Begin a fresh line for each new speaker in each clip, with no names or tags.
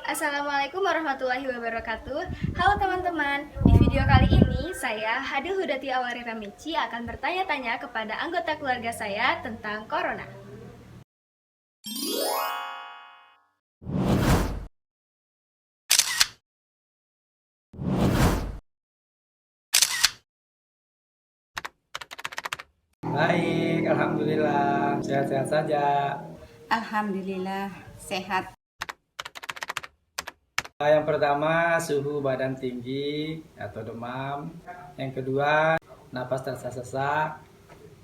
Assalamualaikum warahmatullahi wabarakatuh. Halo teman-teman, di video kali ini saya Hadi Hudati Awari Ramici akan bertanya-tanya kepada anggota keluarga saya tentang corona.
Baik, alhamdulillah. Sehat-sehat saja.
Alhamdulillah sehat.
Yang pertama, suhu badan tinggi atau demam. Yang kedua, napas tersesak-sesak.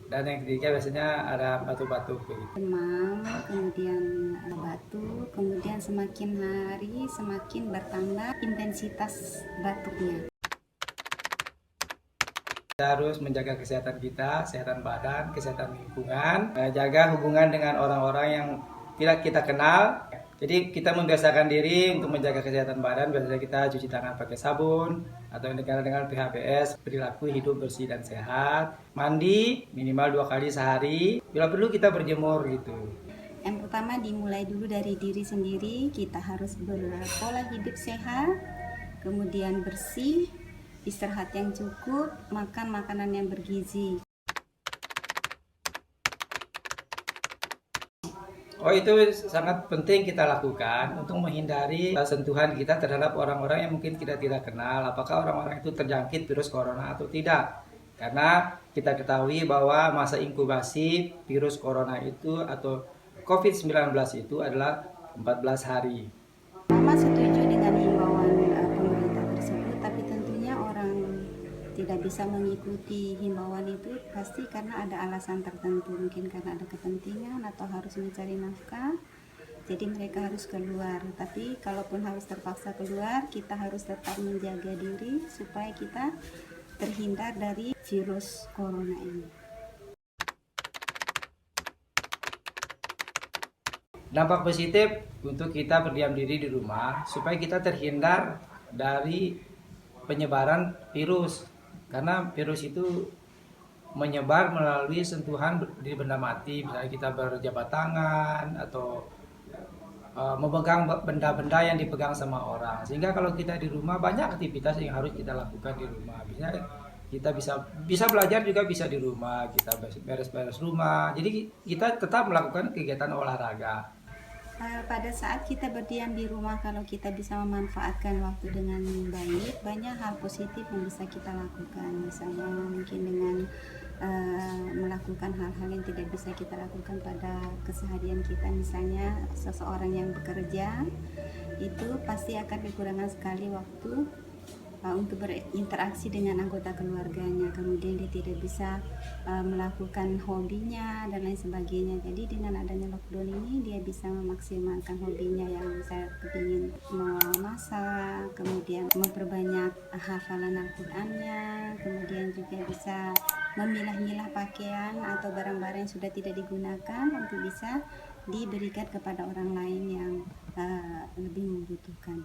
Dan yang ketiga biasanya ada batuk-batuk begitu.
Demam, kemudian batuk, kemudian semakin hari semakin bertambah intensitas batuknya.
Kita harus menjaga kesehatan kita, kesehatan badan, kesehatan lingkungan, jaga hubungan dengan orang-orang yang tidak kita kenal. Jadi kita membiasakan diri untuk menjaga kesehatan badan. Biasanya kita cuci tangan pakai sabun atau yang dikenal dengan PHBS, perilaku hidup bersih dan sehat. Mandi minimal 2 kali sehari. Bila perlu kita berjemur gitu.
Yang pertama dimulai dulu dari diri sendiri, kita harus berpola hidup sehat, kemudian bersih, istirahat yang cukup, makan makanan yang bergizi.
Oh, itu sangat penting kita lakukan untuk menghindari sentuhan kita terhadap orang-orang yang mungkin kita tidak kenal. Apakah orang-orang itu terjangkit virus corona atau tidak? Karena kita ketahui bahwa masa inkubasi virus corona itu atau COVID-19 itu adalah 14 hari.
Mama setuju dengan himbauan pemerintah tersebut, tapi tentunya orang tidak bisa mengikuti himbauan itu pasti karena ada alasan tertentu, mungkin karena ada kepentingan atau harus mencari nafkah, jadi mereka harus keluar. Tapi kalaupun harus terpaksa keluar, kita harus tetap menjaga diri supaya kita terhindar dari virus corona ini.
Dampak positif untuk kita berdiam diri di rumah supaya kita terhindar dari penyebaran virus. Karena virus itu menyebar melalui sentuhan di benda mati, misalnya kita berjabat tangan atau memegang benda-benda yang dipegang sama orang. Sehingga kalau kita di rumah banyak aktivitas yang harus kita lakukan di rumah. Misalnya kita bisa belajar juga bisa di rumah, kita beres-beres rumah. Jadi kita tetap melakukan kegiatan olahraga.
Pada saat kita berdiam di rumah, kalau kita bisa memanfaatkan waktu dengan baik, banyak hal positif yang bisa kita lakukan. Misalnya mungkin dengan melakukan hal-hal yang tidak bisa kita lakukan pada keseharian kita. Misalnya seseorang yang bekerja itu pasti akan kekurangan sekali waktu untuk berinteraksi dengan anggota keluarganya, kemudian dia tidak bisa melakukan hobinya dan lain sebagainya. Jadi dengan adanya lockdown ini dia bisa memaksimalkan hobinya yang saya kepingin memasak, kemudian memperbanyak hafalan Al-Qur'annya, kemudian juga bisa memilah-milah pakaian atau barang-barang yang sudah tidak digunakan untuk bisa diberikan kepada orang lain yang lebih membutuhkan.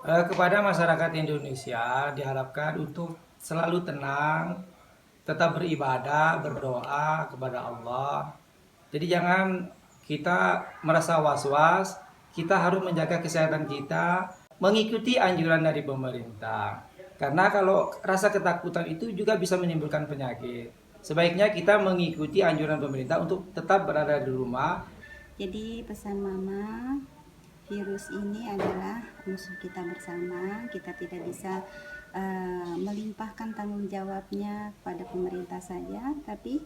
Kepada masyarakat Indonesia diharapkan untuk selalu tenang, tetap beribadah, berdoa kepada Allah. Jadi jangan kita merasa was-was, kita harus menjaga kesehatan kita, mengikuti anjuran dari pemerintah. Karena kalau rasa ketakutan itu juga bisa menimbulkan penyakit. Sebaiknya kita mengikuti anjuran pemerintah untuk tetap berada di rumah.
Jadi pesan mama, virus ini adalah musuh kita bersama. Kita tidak bisa melimpahkan tanggung jawabnya pada pemerintah saja, tapi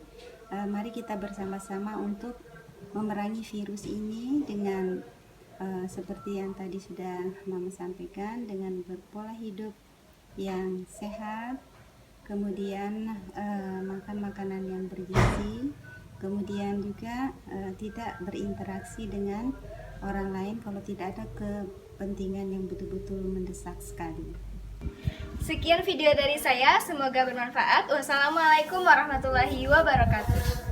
mari kita bersama-sama untuk memerangi virus ini dengan seperti yang tadi sudah mama sampaikan, dengan berpola hidup yang sehat, kemudian makan makanan yang bergizi, kemudian juga tidak berinteraksi dengan orang lain kalau tidak ada kepentingan yang betul-betul mendesak sekali.
Sekian video dari saya, semoga bermanfaat. Wassalamualaikum warahmatullahi wabarakatuh.